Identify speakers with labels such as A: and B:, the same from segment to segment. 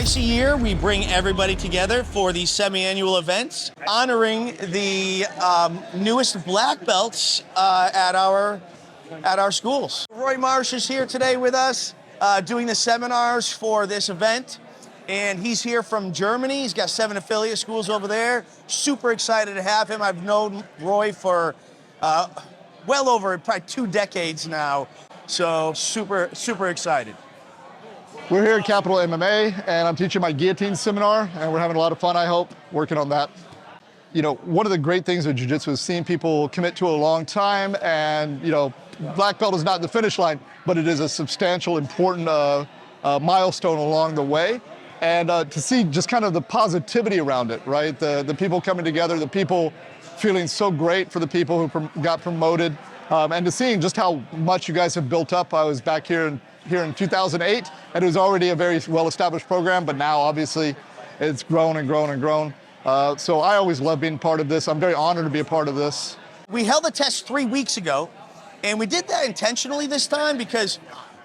A: Twice a year, we bring everybody together for these semi-annual events, honoring the newest black belts at our schools. Roy Marsh is here today with us, doing the seminars for this event. And he's here from Germany. He's got 7 affiliate schools over there. Super excited to have him. I've known Roy for well over probably 2 decades now. So super, super excited.
B: We're here at Capital MMA, and I'm teaching my guillotine seminar, and we're having a lot of fun, I hope, working on that. You know, one of the great things with jiu-jitsu is seeing people commit to a long time, and, you know, black belt is not the finish line, but it is a substantial, important milestone along the way. And to see just kind of the positivity around it, right? The people coming together, the people feeling so great for the people who got promoted, and to seeing just how much you guys have built up. I was back here in 2008, and it was already a very well-established program, but now obviously it's grown and grown and grown. So I always love being part of this. I'm very honored to be a part of this.
A: We held the test 3 weeks ago, and we did that intentionally this time because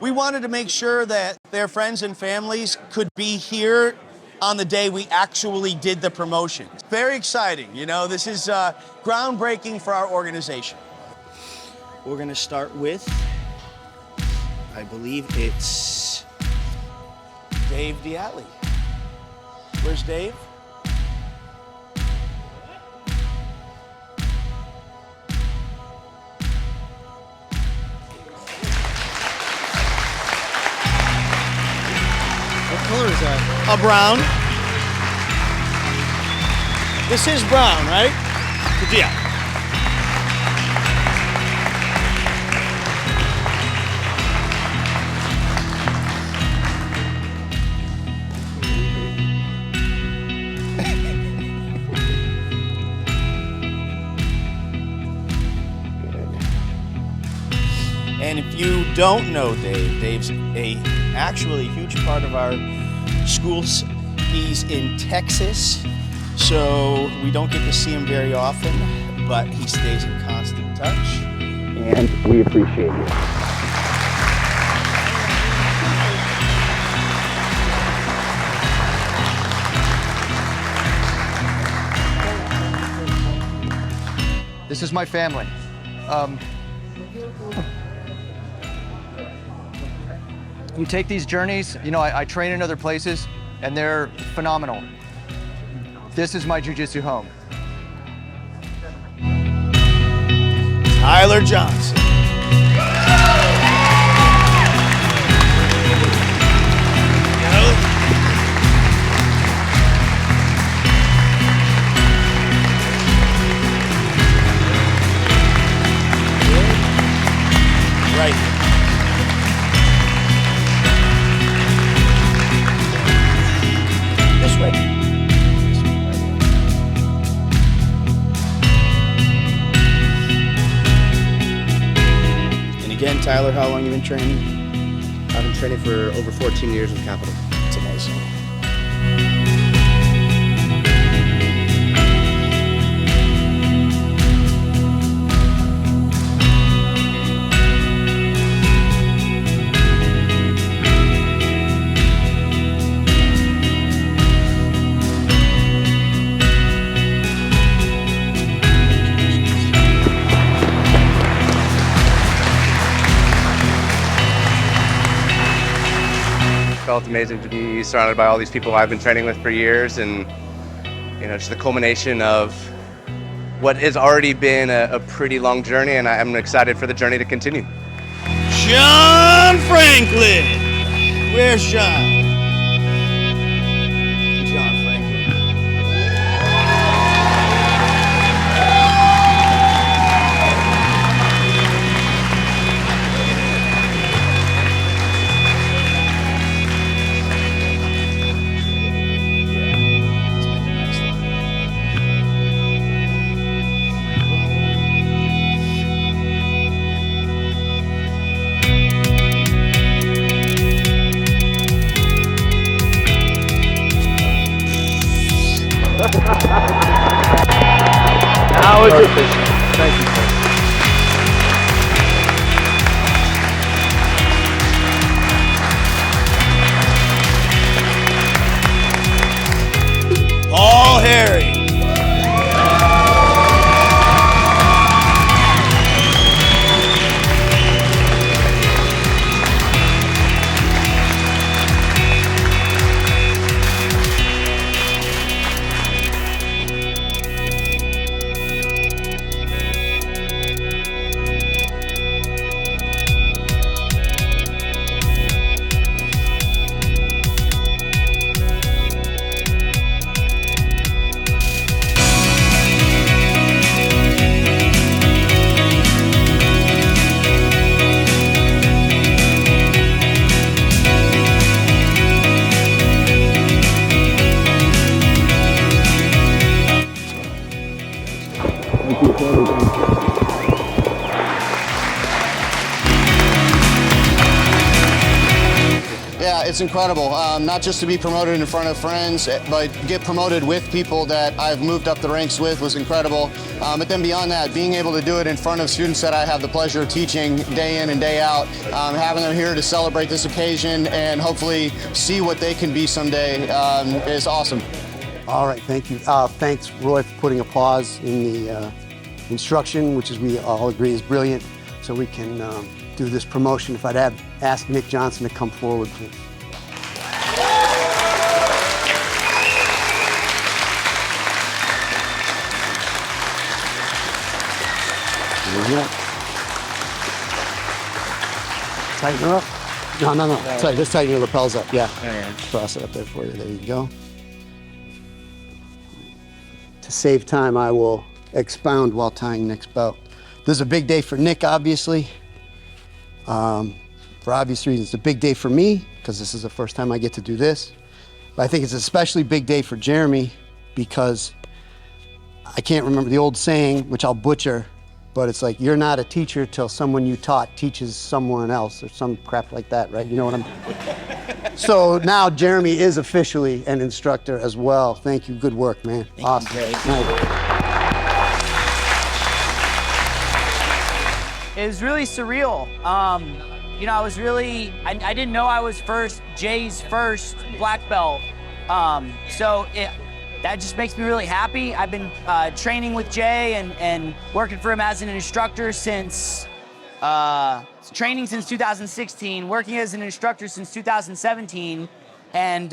A: we wanted to make sure that their friends and families could be here on the day we actually did the promotion. Very exciting, you know, this is groundbreaking for our organization. We're gonna start with, I believe it's Dave Diatley. Where's Dave?
C: What color is that?
A: A brown. This is brown, right? Yeah. And if you don't know Dave, Dave's actually a huge part of our schools. He's in Texas, so we don't get to see him very often, but he stays in constant touch. And we appreciate you.
C: This is my family. You take these journeys, you know, I train in other places, and they're phenomenal. This is my jiu-jitsu home.
A: Tyler Johnson. Right. This way. And again, Tyler, how long have you been training?
D: I've been training for over 14 years with Capital.
A: It's amazing.
D: Felt amazing to be surrounded by all these people I've been training with for years, and you know, just the culmination of what has already been a pretty long journey, and I'm excited for the journey to continue.
A: John Franklin. Where's John? John Franklin.
E: it's incredible. Not just to be promoted in front of friends, but get promoted with people that I've moved up the ranks with was incredible. But then beyond that, being able to do it in front of students that I have the pleasure of teaching day in and day out, having them here to celebrate this occasion and hopefully see what they can be someday is awesome.
F: All right, thank you. Thanks, Roy, for putting a pause in the instruction, which is we all agree is brilliant, so we can do this promotion. If I'd have asked Nick Johnson to come forward, please. Tighten her up. No. Sorry, just tighten your lapels up. Yeah. Cross it up there for you. There you go. To save time, I will expound while tying Nick's belt. This is a big day for Nick, obviously. For obvious reasons, it's a big day for me because this is the first time I get to do this. But I think it's an especially big day for Jeremy because I can't remember the old saying, which I'll butcher, but it's like, you're not a teacher till someone you taught teaches someone else or some crap like that, right? You know what I'm... So now Jeremy is officially an instructor as well. Thank you, good work, man. Awesome.
G: It was really surreal. You know, I was really, I didn't know I was Jay's first black belt. That just makes me really happy. I've been training with Jay and working for him as an instructor since, training since 2016, working as an instructor since 2017. And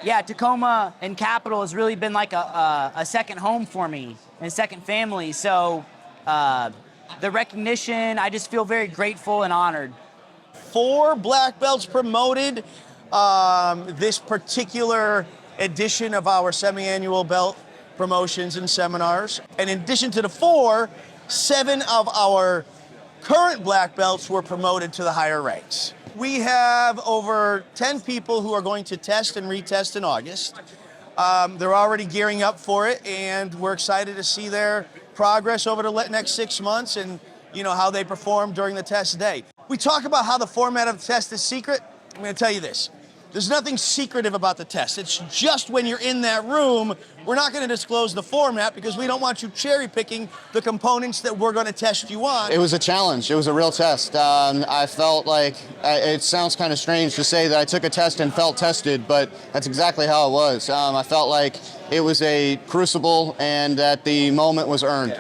G: yeah, Tacoma and Capitol has really been like a second home for me and a second family. So the recognition, I just feel very grateful and honored.
A: 4 black belts promoted this particular edition of our semi-annual belt promotions and seminars. And in addition to the 4, 7 of our current black belts were promoted to the higher ranks. We have over 10 people who are going to test and retest in August. They're already gearing up for it, and we're excited to see their progress over the next 6 months and, you know, how they perform during the test day. We talk about how the format of the test is secret. I'm going to tell you this. There's nothing secretive about the test. It's just when you're in that room, we're not going to disclose the format because we don't want you cherry picking the components that we're going to test you on.
E: It was a challenge. It was a real test. I felt like, it sounds kind of strange to say that I took a test and felt tested, but that's exactly how it was. I felt like it was a crucible and that the moment was earned.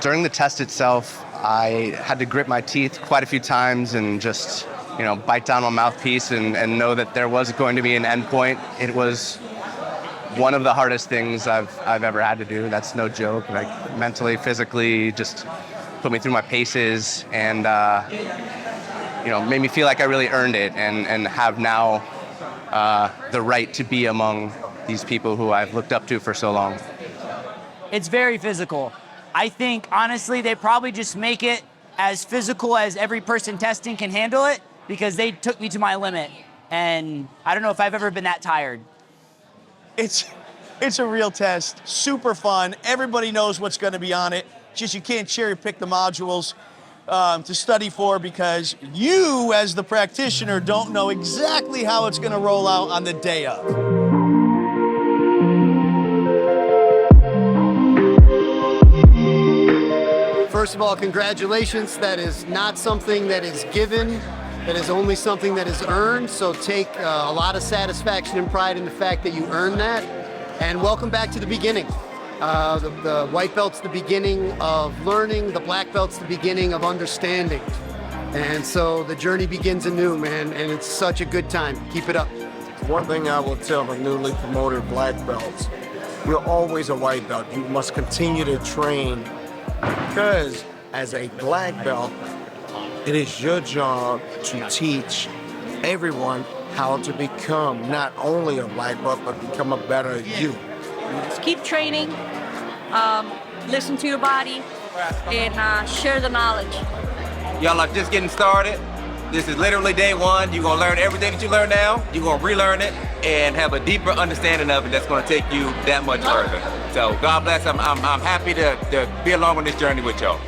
D: During the test itself, I had to grip my teeth quite a few times and just, you know, bite down my mouthpiece and know that there was going to be an end point. It was one of the hardest things I've ever had to do. That's no joke. Like mentally, physically, just put me through my paces and, you know, made me feel like I really earned it and have now the right to be among these people who I've looked up to for so long.
G: It's very physical. I think, honestly, they probably just make it as physical as every person testing can handle it because they took me to my limit. And I don't know if I've ever been that tired.
A: It's a real test, super fun. Everybody knows what's going to be on it. Just you can't cherry pick the modules to study for because you, as the practitioner, don't know exactly how it's going to roll out on the day of.
F: First of all, congratulations. That is not something that is given. That is only something that is earned. So take a lot of satisfaction and pride in the fact that you earned that. And welcome back to the beginning. The white belt's the beginning of learning. The black belt's the beginning of understanding. And so the journey begins anew, man. And it's such a good time. Keep it up.
H: One thing I will tell the newly promoted black belts, you're always a white belt. You must continue to train because as a black belt, it is your job to teach everyone how to become not only a black belt, but become a better you.
I: Just keep training, listen to your body, and share the knowledge.
J: Y'all are just getting started. This is literally day one. You're gonna learn everything that you learn now. You're gonna relearn it and have a deeper understanding of it that's gonna take you that much further. So God bless, I'm happy to be along on this journey with y'all.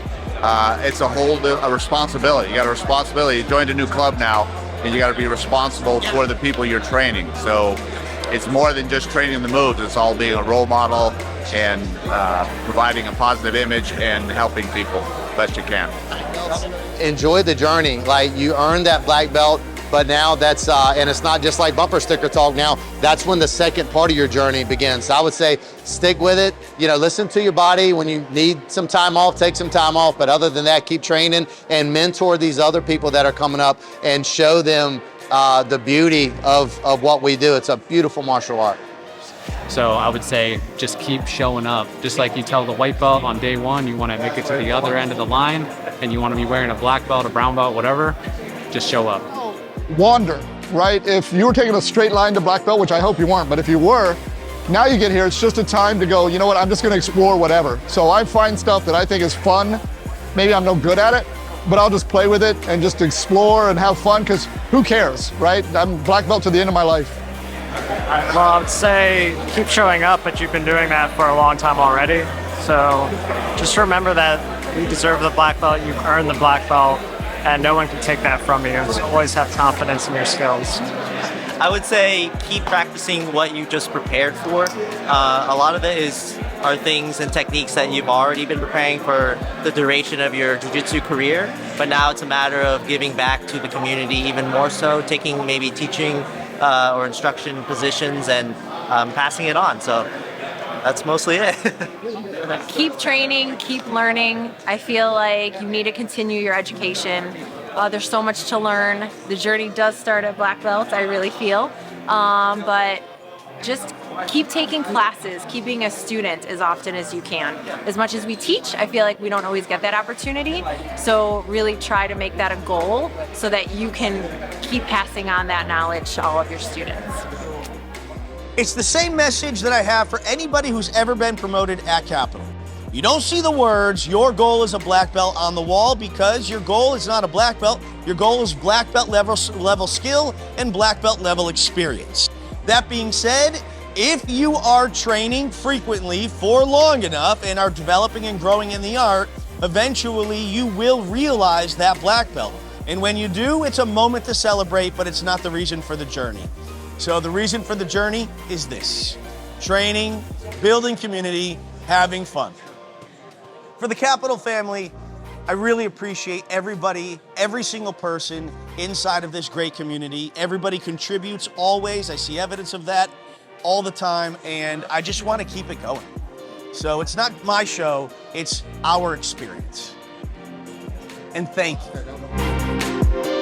K: It's a whole new responsibility. You got a responsibility. You joined a new club now, and you got to be responsible for the people you're training. So it's more than just training the moves. It's all being a role model and providing a positive image and helping people best you can.
L: Enjoy the journey. Like, you earned that black belt, but now that's, and it's not just like bumper sticker talk now, that's when the second part of your journey begins. So I would say stick with it, you know, listen to your body. When you need some time off, take some time off, but other than that, keep training and mentor these other people that are coming up and show them the beauty of what we do. It's a beautiful martial art.
M: So I would say just keep showing up. Just like you tell the white belt on day one, you want to make it to the other end of the line and you want to be wearing a black belt, a brown belt, whatever, just show up.
B: Wander, right? If you were taking a straight line to black belt, which I hope you weren't, but if you were, now you get here, it's just a time to go, you know what, I'm just gonna explore whatever. So I find stuff that I think is fun. Maybe I'm no good at it, but I'll just play with it and just explore and have fun, because who cares, right? I'm black belt to the end of my life.
N: Well, I would say keep showing up, but you've been doing that for a long time already. So just remember that you deserve the black belt, you've earned the black belt, and no one can take that from you. So always have confidence in your skills.
O: I would say keep practicing what you just prepared for. A lot of it are things and techniques that you've already been preparing for the duration of your jiu-jitsu career, but now it's a matter of giving back to the community even more so, taking maybe teaching or instruction positions and passing it on. So that's mostly it.
P: Keep training, keep learning. I feel like you need to continue your education. There's so much to learn. The journey does start at black belt, I really feel. But just keep taking classes, keep being a student as often as you can. As much as we teach, I feel like we don't always get that opportunity. So really try to make that a goal so that you can keep passing on that knowledge to all of your students.
A: It's the same message that I have for anybody who's ever been promoted at Capitol. You don't see the words, your goal is a black belt on the wall, because your goal is not a black belt. Your goal is black belt level skill and black belt level experience. That being said, if you are training frequently for long enough and are developing and growing in the art, eventually you will realize that black belt. And when you do, it's a moment to celebrate, but it's not the reason for the journey. So the reason for the journey is this: training, building community, having fun. For the Capitol family, I really appreciate everybody, every single person inside of this great community. Everybody contributes always. I see evidence of that all the time, and I just want to keep it going. So it's not my show, it's our experience. And thank you.